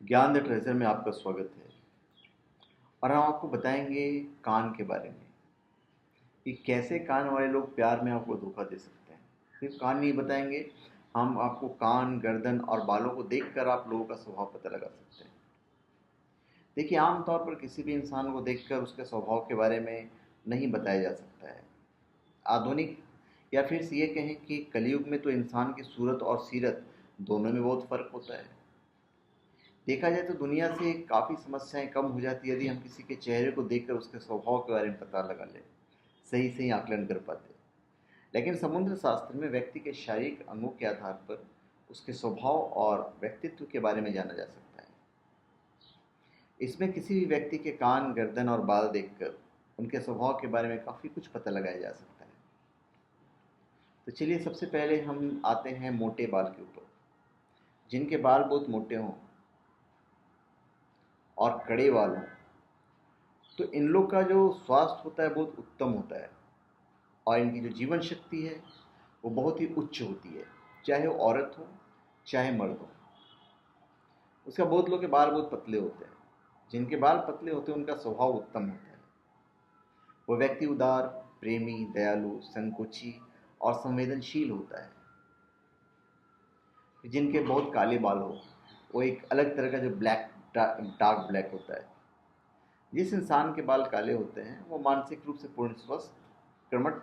ज्ञान the treasure में आपका स्वागत है। और हम आपको बताएंगे कान के बारे में कि कैसे कान वाले लोग प्यार में आपको धोखा दे सकते हैं। सिर्फ कान नहीं बताएंगे, हम आपको कान, गर्दन और बालों को देखकर आप लोगों का स्वभाव पता लगा सकते हैं। देखिए, आमतौर पर किसी भी इंसान को देखकर उसके स्वभाव के बारे में नहीं बताया जा सकता है। आधुनिक या फिर से ये कहें कि कलयुग में तो इंसान की सूरत और सीरत दोनों में बहुत फ़र्क होता है। देखा जाए तो दुनिया से काफ़ी समस्याएं कम हो जाती है यदि हम किसी के चेहरे को देखकर उसके स्वभाव के बारे में पता लगा लें, सही सही आकलन कर पाते। लेकिन समुद्र शास्त्र में व्यक्ति के शारीरिक अंगों के आधार पर उसके स्वभाव और व्यक्तित्व के बारे में जाना जा सकता है। इसमें किसी भी व्यक्ति के कान, गर्दन और बाल देखकर उनके स्वभाव के बारे में काफ़ी कुछ पता लगाया जा सकता है। तो चलिए, सबसे पहले हम आते हैं मोटे बाल के ऊपर। जिनके बाल बहुत मोटे हों और कड़े बाल हों, तो इन लोग का जो स्वास्थ्य होता है बहुत उत्तम होता है और इनकी जो जीवन शक्ति है वो बहुत ही उच्च होती है, चाहे वो औरत हो चाहे मर्द हो। उसका बहुत लोग के बाल बहुत पतले होते हैं। जिनके बाल पतले होते हैं उनका स्वभाव उत्तम होता है। वो व्यक्ति उदार, प्रेमी, दयालु, संकोची और संवेदनशील होता है। जिनके बहुत काले बाल हो, वो एक अलग तरह का जो ब्लैक, डार्क ब्लैक होता है। जिस इंसान के बाल काले होते हैं वो मानसिक रूप से पूर्ण स्वस्थ, कर्मठ,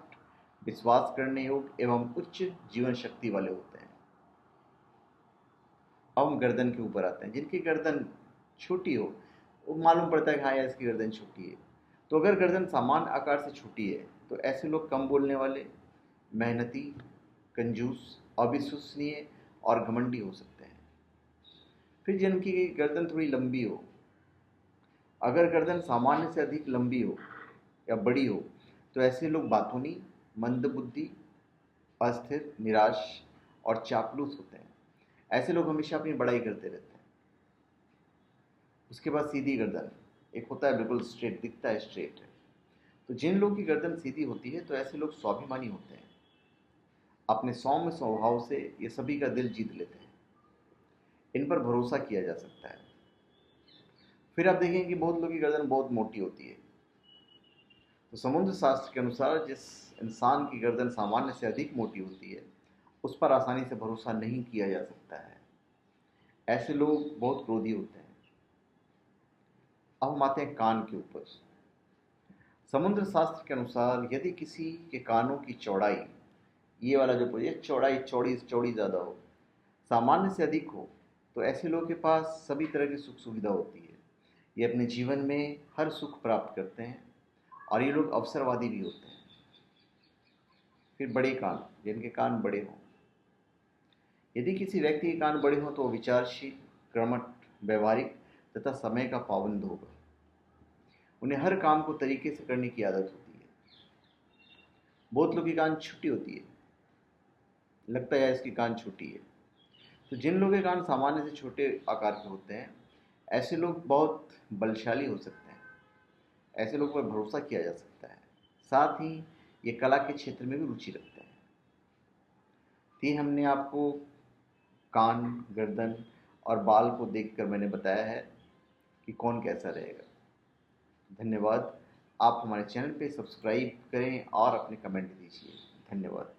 विश्वास करने योग्य एवं उच्च जीवन शक्ति वाले होते हैं। अब हम गर्दन के ऊपर आते हैं। जिनकी गर्दन छोटी हो, वो मालूम पड़ता है कि हाँ यार, इसकी गर्दन छोटी है। तो अगर गर्दन सामान्य आकार से छोटी है तो ऐसे लोग कम बोलने वाले, मेहनती, कंजूस, अविश्वसनीय और घमंडी हो सकते हैं। फिर जिनकी गर्दन थोड़ी लंबी हो, अगर गर्दन सामान्य से अधिक लंबी हो या बड़ी हो तो ऐसे लोग बातूनी, मंदबुद्धि, अस्थिर, निराश और चापलूस होते हैं। ऐसे लोग हमेशा अपनी बड़ाई करते रहते हैं। उसके बाद सीधी गर्दन, एक होता है बिल्कुल स्ट्रेट, दिखता है स्ट्रेट है। तो जिन लोगों की गर्दन सीधी होती है तो ऐसे लोग स्वाभिमानी होते हैं। अपने सौम्य स्वभाव से ये सभी का दिल जीत लेते हैं। इन पर भरोसा किया जा सकता है। फिर आप देखेंगे कि बहुत लोगों की गर्दन बहुत मोटी होती है। तो समुद्र शास्त्र के अनुसार जिस इंसान की गर्दन सामान्य से अधिक मोटी होती है उस पर आसानी से भरोसा नहीं किया जा सकता है। ऐसे लोग बहुत क्रोधी होते हैं। अब हम आते हैं कान के ऊपर। समुद्र शास्त्र के अनुसार यदि किसी के कानों की चौड़ाई, ये वाला जो ये चौड़ाई चौड़ी चौड़ी ज़्यादा हो, सामान्य से अधिक हो, तो ऐसे लोगों के पास सभी तरह की सुख सुविधा होती है। ये अपने जीवन में हर सुख प्राप्त करते हैं और ये लोग अवसरवादी भी होते हैं। फिर बड़े कान, जिनके कान बड़े हों। यदि किसी व्यक्ति के कान बड़े हों तो वो विचारशील, कर्मठ, व्यवहारिक तथा समय का पाबंद होगा। उन्हें हर काम को तरीके से करने की आदत होती है। बहुत लोगों की कान छोटी होती है, लगता है इसकी कान छोटी है। तो जिन लोगों के कान सामान्य से छोटे आकार के होते हैं ऐसे लोग बहुत बलशाली हो सकते हैं। ऐसे लोगों पर भरोसा किया जा सकता है। साथ ही ये कला के क्षेत्र में भी रुचि रखते हैं। तो हमने आपको कान, गर्दन और बाल को देखकर मैंने बताया है कि कौन कैसा रहेगा। धन्यवाद। आप हमारे चैनल पे सब्सक्राइब करें और अपने कमेंट दीजिए। धन्यवाद।